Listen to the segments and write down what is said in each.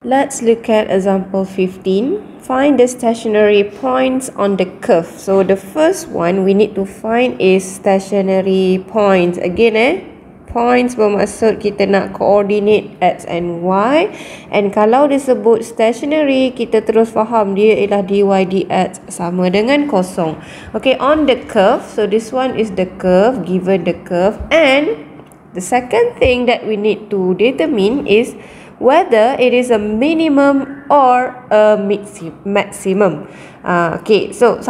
Let's look at example 15. Find the stationary points on the curve. So the first one we need to find is stationary points. Again points bermaksud kita nak coordinate x and y. And kalau disebut stationary, kita terus faham dia ialah dy dx sama dengan kosong. Okay, on the curve. So this one is the curve, given the curve. And the second thing that we need to determine is whether it is a minimum or a maximum. Okay, so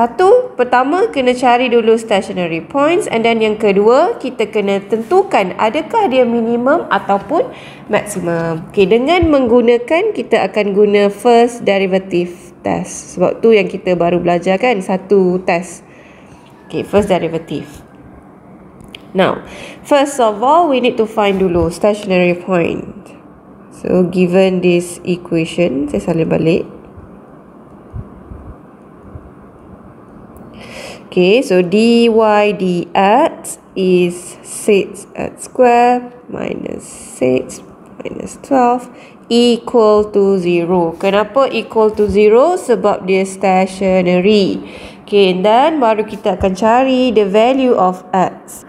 pertama kena cari dulu stationary points, and then yang kedua kita kena tentukan adakah dia minimum ataupun maximum. Okay, dengan menggunakan, kita akan guna first derivative test. Sebab tu yang kita baru belajar kan, satu test. Okay, first derivative. Now, first of all, we need to find dulu stationary point. So, given this equation, saya salin balik. Okay, so dy dx is 6x square minus 6 minus 12 equal to 0. Kenapa equal to 0? Sebab dia stationary. Okay, dan baru kita akan cari the value of x.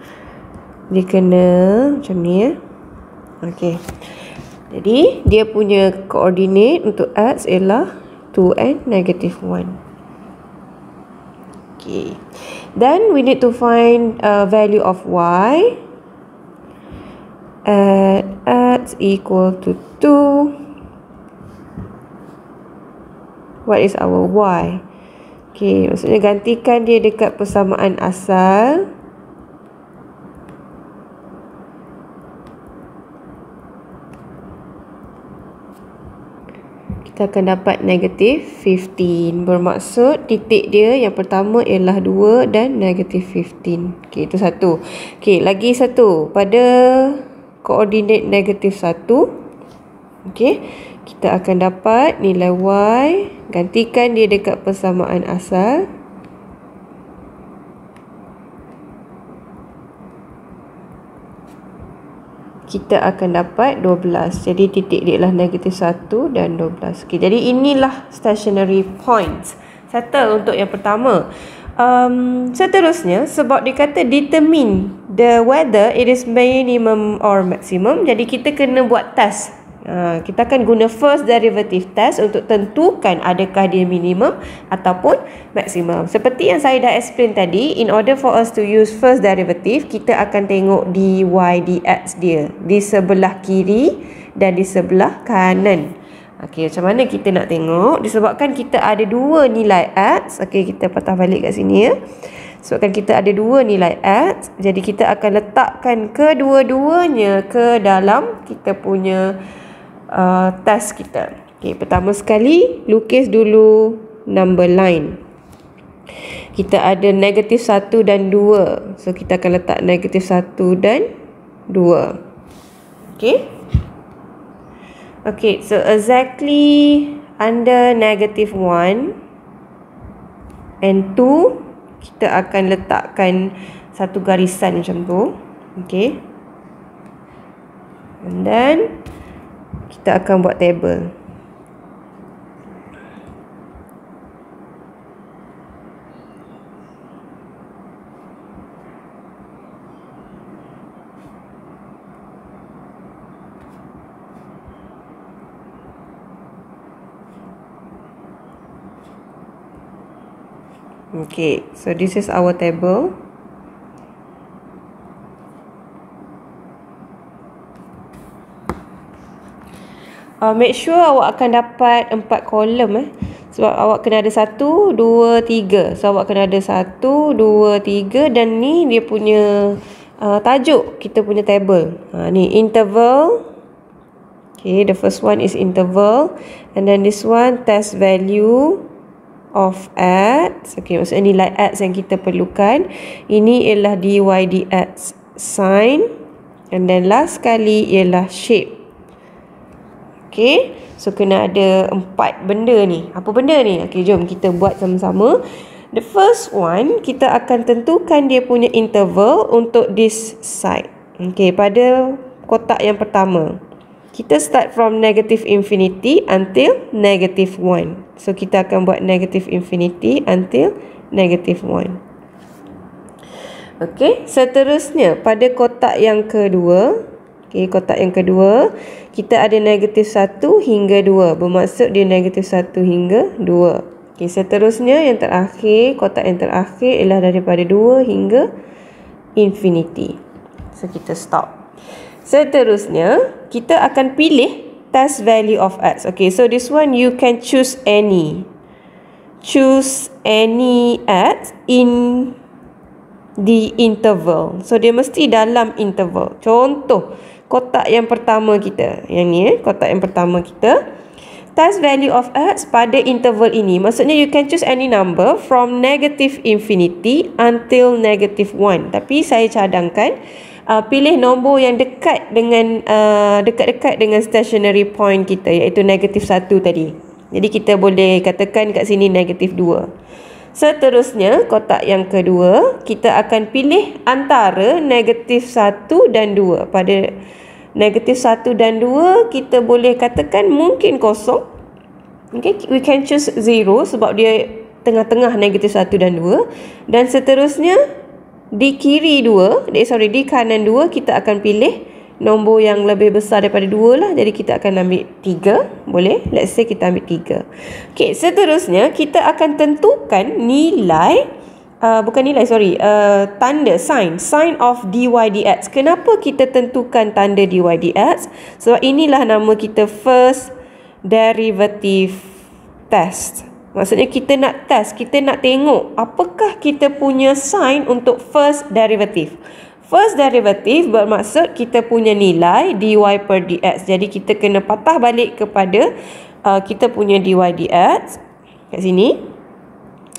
Dia kena macam ni ya. Okay. Jadi, dia punya koordinat untuk x ialah 2 and negative 1. Okay. Then, we need to find value of y at x equal to 2. What is our y? Okay, maksudnya gantikan dia dekat persamaan asal. Kita akan dapat negative 15. Bermaksud titik dia yang pertama ialah 2 dan negative 15. Okey, itu satu. Okey, lagi satu. Pada koordinat negative 1. Okey, kita akan dapat nilai y. Gantikan dia dekat persamaan asal. Kita akan dapat 12. Jadi titik dia ialah negatif 1 dan 12. Okay, jadi inilah stationary points. Settle untuk yang pertama. Seterusnya, sebab dia kata determine the whether it is minimum or maximum. Jadi kita kena buat test. Kita akan guna first derivative test untuk tentukan adakah dia minimum ataupun maksimum. Seperti yang saya dah explain tadi, in order for us to use first derivative, kita akan tengok dy dx dia di sebelah kiri dan di sebelah kanan. Okey, macam mana kita nak tengok? Disebabkan kita ada dua nilai x. Okey, kita patah balik kat sini ya. Sebabkan kita ada dua nilai x, jadi kita akan letakkan kedua-duanya ke dalam kita punya test kita. Okay, pertama sekali lukis dulu number line. Kita ada negatif 1 dan 2. So kita akan letak negatif 1 dan 2. Okay. Okay, so exactly under negative 1 and 2, kita akan letakkan satu garisan macam tu. Okay. And then kita akan buat table. Okay, so this is our table. Make sure awak akan dapat 4 kolom sebab awak kena ada 1, 2, 3. So awak kena ada 1, 2, 3 dan ni dia punya tajuk kita punya table. Ni interval. Okay, the first one is interval, and then this one test value of x. Okay, maksudnya nilai x yang kita perlukan. Ini ialah dy dx sign, and then last sekali ialah shape. Okay, so kena ada 4 benda ni. Apa benda ni? Okay, jom kita buat sama-sama. The first one, kita akan tentukan dia punya interval untuk this side. Okay, pada kotak yang pertama. Kita start from negative infinity until negative 1. So, kita akan buat negative infinity until negative 1. Okey, seterusnya pada kotak yang kedua, kotak yang kedua, kita ada negatif 1 hingga 2. Bermaksud dia negatif 1 hingga 2. Seterusnya yang terakhir, kotak yang terakhir ialah daripada 2 hingga infinity. So, kita stop. Seterusnya, kita akan pilih test value of x. So this one you can choose any. Choose any x in di interval. So dia mesti dalam interval. Contoh kotak yang pertama kita. Yang ni kotak yang pertama kita. Test value of x pada interval ini. Maksudnya you can choose any number from negative infinity until negative 1. Tapi saya cadangkan pilih nombor yang dekat dengan dekat-dekat dengan stationary point kita, iaitu negatif 1 tadi. Jadi kita boleh katakan kat sini negatif 2. Seterusnya, kotak yang kedua, kita akan pilih antara negatif 1 dan 2. Pada negatif 1 dan 2, kita boleh katakan mungkin kosong. We can choose 0 sebab dia tengah-tengah negatif 1 dan 2. Dan seterusnya, di kanan 2, kita akan pilih nombor yang lebih besar daripada 2 lah. Jadi kita akan ambil 3. Boleh? Let's say kita ambil 3. Seterusnya kita akan tentukan nilai tanda sign of dy dx. Kenapa kita tentukan tanda dy dx? Sebab inilah nama kita first derivative test. Maksudnya kita nak test, kita nak tengok apakah kita punya sign untuk first derivative. First derivative bermaksud kita punya nilai dy per dx. Jadi kita kena patah balik kepada kita punya dy dx kat sini.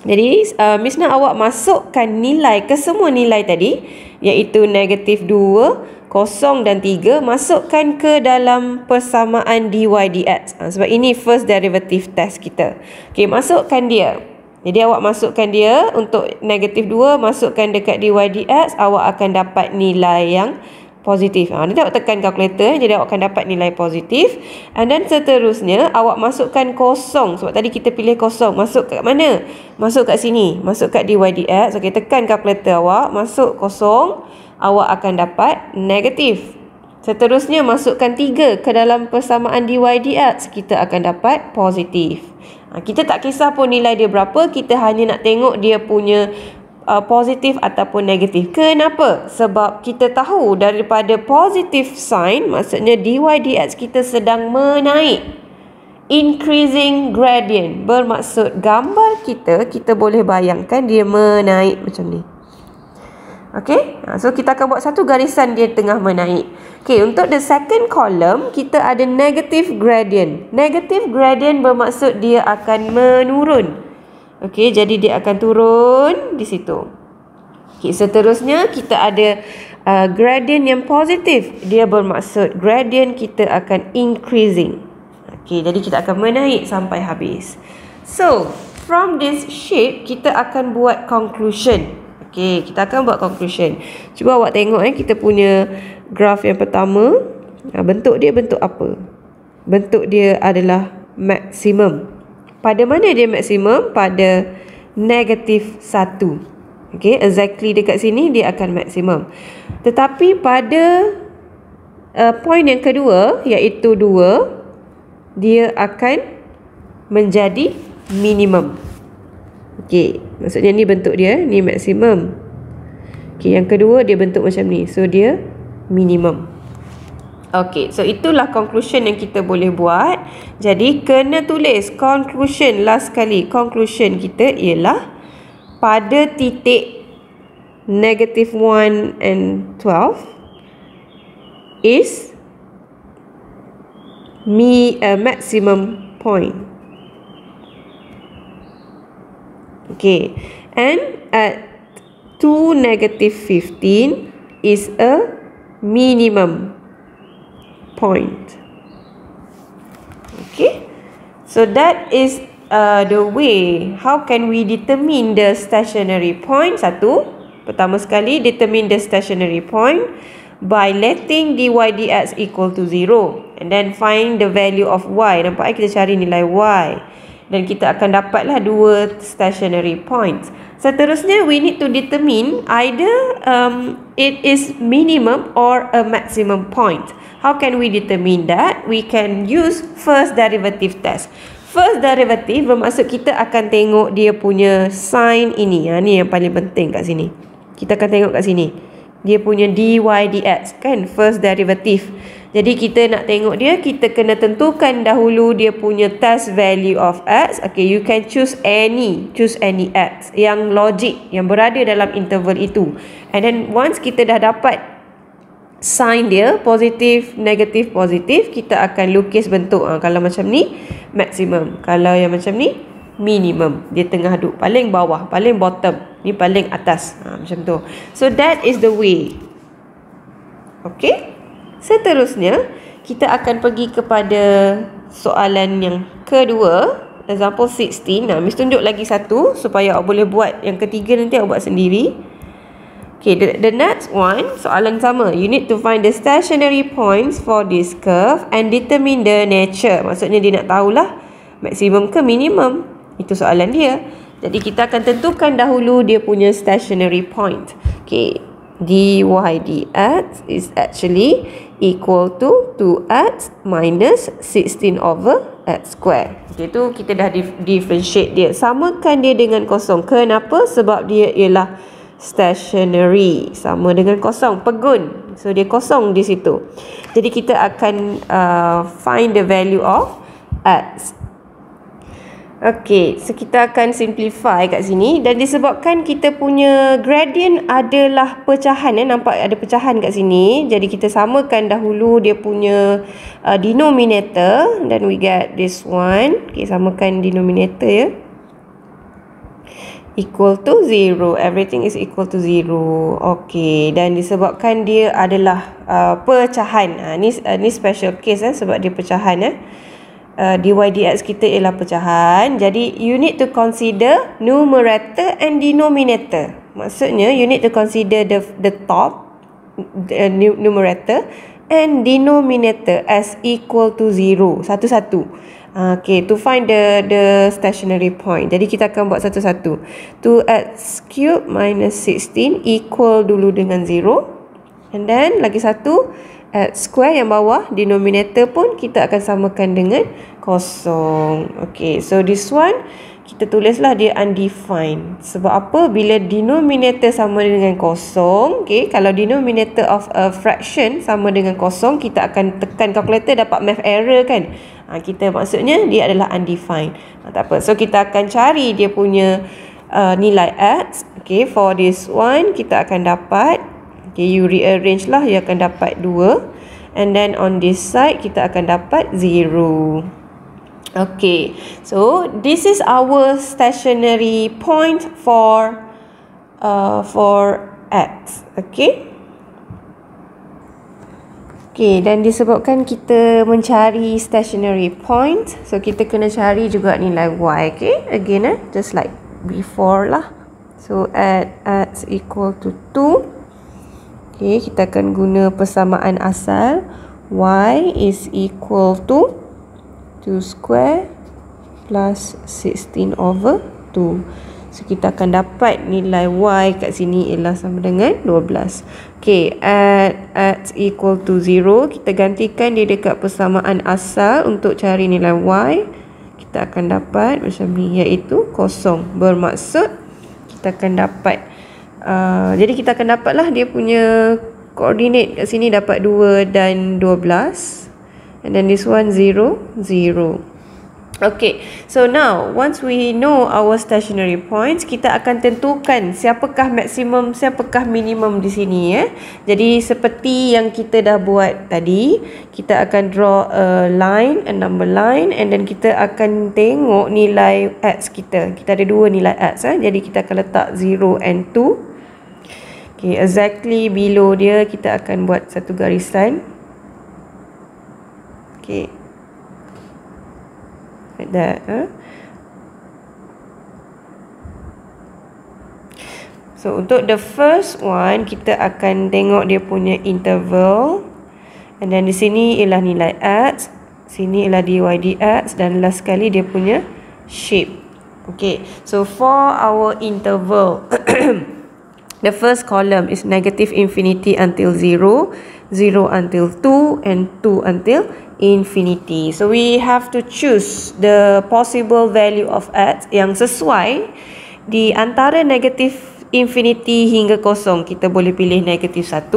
Jadi Miss nak awak masukkan nilai ke semua nilai tadi, iaitu negatif 2, 0 dan 3, masukkan ke dalam persamaan dy dx. Sebab ini first derivative test kita. Masukkan dia. Jadi awak masukkan dia untuk negatif 2, masukkan dekat dy dx, awak akan dapat nilai yang positif. Nanti awak tekan kalkulator, jadi awak akan dapat nilai positif. And then seterusnya, awak masukkan 0. Sebab tadi kita pilih 0. Masuk kat mana? Masuk kat sini. Masuk kat dy dx. Tekan kalkulator awak, masuk 0, awak akan dapat negatif. Seterusnya, masukkan 3 ke dalam persamaan dy dx, kita akan dapat positif. Kita tak kisah pun nilai dia berapa, kita hanya nak tengok dia punya positif ataupun negatif. Kenapa? Sebab kita tahu daripada positive sign, maksudnya dy dx kita sedang menaik. Increasing gradient. Bermaksud gambar kita boleh bayangkan dia menaik macam ni. So kita akan buat satu garisan dia tengah menaik. Untuk the second column, kita ada negative gradient. Negative gradient bermaksud dia akan menurun. Jadi dia akan turun di situ. Seterusnya kita ada gradient yang positif. Dia bermaksud gradient kita akan increasing. Jadi kita akan menaik sampai habis. So, from this shape, kita akan buat conclusion. Kita akan buat conclusion. Cuba awak tengok kita punya graf yang pertama. Bentuk dia bentuk apa? Bentuk dia adalah maksimum. Pada mana dia maksimum? Pada negatif 1. Exactly dekat sini dia akan maksimum. Tetapi pada point yang kedua, iaitu 2, dia akan menjadi minimum. Maksudnya ni bentuk dia, ni maksimum. Yang kedua dia bentuk macam ni. So dia minimum. So itulah conclusion yang kita boleh buat. Jadi kena tulis conclusion last kali. Conclusion kita ialah pada titik negative 1 and 12 is maximum point. And at 2 negative 15 is a minimum point. So that is the way how can we determine the stationary point. Pertama sekali determine the stationary point. by letting dy dx equal to 0. And then find the value of y. Nampak kita cari nilai y. Dan kita akan dapatlah dua stationary points. Seterusnya, we need to determine either it is minimum or a maximum point. How can we determine that? We can use first derivative test. First derivative bermaksud kita akan tengok dia punya sign ini. Ni yang paling penting kat sini. Kita akan tengok kat sini. Dia punya dy dx kan, first derivative. Jadi kita nak tengok dia, kita kena tentukan dahulu dia punya test value of x. Okay, you can choose any x yang logik, yang berada dalam interval itu. And then once kita dah dapat sign dia, positif, negatif, positif, kita akan lukis bentuk. Kalau macam ni, maximum. Kalau yang macam ni, minimum. Dia tengah duduk, paling bawah, paling bottom. Ni paling atas. Macam tu. So that is the way. Okay. Seterusnya, kita akan pergi kepada soalan yang kedua. Example 16. Miss tunjuk lagi satu supaya awak boleh buat yang ketiga, nanti awak buat sendiri. Okay, the next one, soalan sama. You need to find the stationary points for this curve and determine the nature. Maksudnya dia nak tahulah maksimum ke minimum. Itu soalan dia. Jadi kita akan tentukan dahulu dia punya stationary point. Okay, dy dx is actually equal to 2x minus 16 over x square. Okay, tu kita dah differentiate dia. Samakan dia dengan kosong. Kenapa? Sebab dia ialah stationary. Sama dengan kosong, pegun. So dia kosong di situ. Jadi kita akan find the value of x. Okay, so kita akan simplify kat sini. Dan disebabkan kita punya gradient adalah pecahan, nampak ada pecahan kat sini. Jadi kita samakan dahulu dia punya denominator. Then we get this one. Okay, samakan denominator ya. Equal to 0. Everything is equal to 0. Okay, dan disebabkan dia adalah pecahan. Ni special case sebab dia pecahan dy dx kita ialah pecahan. Jadi you need to consider numerator and denominator. Maksudnya you need to consider the top numerator and denominator as equal to 0. Satu-satu. Okay, to find the stationary point. Jadi kita akan buat satu-satu. 2x cube minus 16 equal dulu dengan 0. And then lagi satu, x square yang bawah, denominator pun kita akan samakan dengan kosong. Okay, so this one kita tulislah dia undefined. Sebab apa? Bila denominator sama dengan kosong, okay, kalau denominator of a fraction sama dengan kosong, kita akan tekan calculator, dapat math error kan. Kita maksudnya dia adalah undefined. Tak apa. So kita akan cari dia punya nilai x. Okay, for this one kita akan dapat, okay, you rearrange lah, you akan dapat 2. And then on this side kita akan dapat 0. Okay, so this is our stationary point for x. Okay. Okay, dan disebabkan kita mencari stationary point, so kita kena cari juga nilai y. Okay, again just like before lah. So at x equal to 2. Okay, kita akan guna persamaan asal. Y is equal to 2 square plus 16 over 2. So kita akan dapat nilai y kat sini ialah sama dengan 12. Okay, at x equal to 0, kita gantikan dia dekat persamaan asal untuk cari nilai y. Kita akan dapat macam ni, iaitu kosong. Bermaksud kita akan dapat jadi kita akan dapatlah dia punya koordinat kat sini, dapat 2 dan 12. And then this one 0, 0. Okay, so now once we know our stationary points, kita akan tentukan siapakah maksimum, siapakah minimum di sini ya. Jadi seperti yang kita dah buat tadi, kita akan draw a line, a number line, and then kita akan tengok nilai x kita. Kita ada dua nilai x jadi kita akan letak 0 and 2. Okay, exactly below dia kita akan buat satu garisan. Okay, like that. So untuk the first one, kita akan tengok dia punya interval. And then di sini ialah nilai x, sini ialah dy dx, dan last sekali dia punya shape. Okay, so for our interval, the first column is negative infinity until 0, 0 until 2, and 2 until infinity. So we have to choose the possible value of x yang sesuai di antara negative infinity hingga kosong. Kita boleh pilih negatif 1.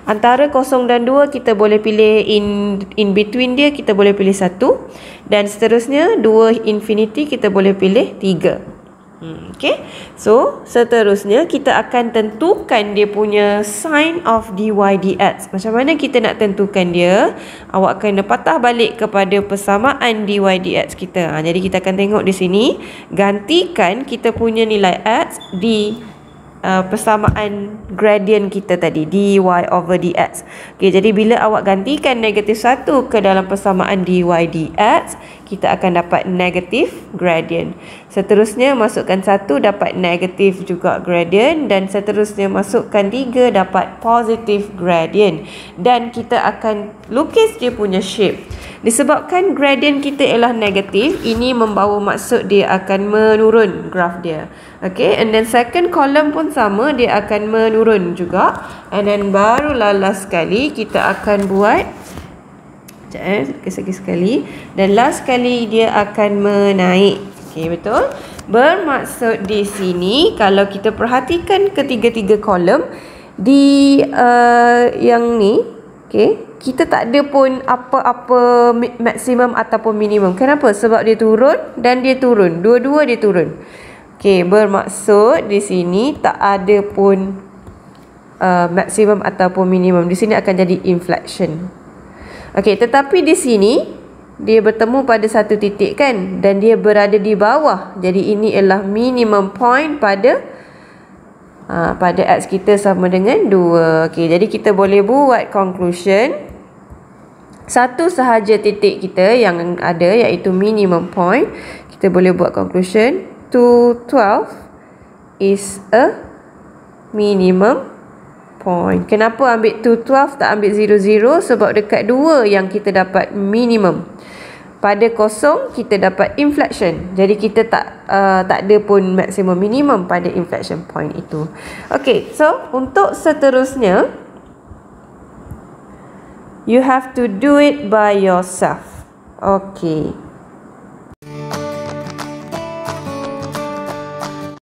Antara kosong dan 2 kita boleh pilih in between dia, kita boleh pilih 1. Dan seterusnya 2 infinity kita boleh pilih 3. Okay, so seterusnya kita akan tentukan dia punya sign of dy dx. Macam mana kita nak tentukan dia? Awak kena patah balik kepada persamaan dy dx kita. Jadi kita akan tengok di sini, gantikan kita punya nilai x di persamaan gradient kita tadi, dy over dx. Okay, jadi bila awak gantikan negatif 1 ke dalam persamaan dy dx, kita akan dapat negatif gradient. Seterusnya masukkan 1 dapat negatif juga gradient, dan seterusnya masukkan 3 dapat positif gradient. Dan kita akan lukis dia punya shape. Disebabkan gradient kita ialah negatif, ini membawa maksud dia akan menurun graf dia. Okay, and then second column pun sama, dia akan menurun juga. And then barulah last sekali kita akan buat, sekejap sekali, dan last sekali dia akan menaik. Okay, betul? Bermaksud di sini, kalau kita perhatikan ketiga-tiga kolom di yang ni, okay, kita tak ada pun apa-apa maksimum ataupun minimum. Kenapa? Sebab dia turun dan dia turun. Dua-dua dia turun. Okay, bermaksud di sini tak ada pun maksimum ataupun minimum. Di sini akan jadi inflection. Okay, tetapi di sini dia bertemu pada satu titik kan, dan dia berada di bawah. Jadi ini ialah minimum point pada x kita sama dengan 2. Okay, jadi kita boleh buat conclusion. Satu sahaja titik kita yang ada, iaitu minimum point. Kita boleh buat conclusion 212 is a minimum point. Kenapa ambil 212 tak ambil 00? Sebab dekat 2 yang kita dapat minimum. Pada kosong kita dapat inflection. Jadi kita tak ada pun maksimum minimum pada inflection point itu. Okay, so untuk seterusnya, you have to do it by yourself. Okay.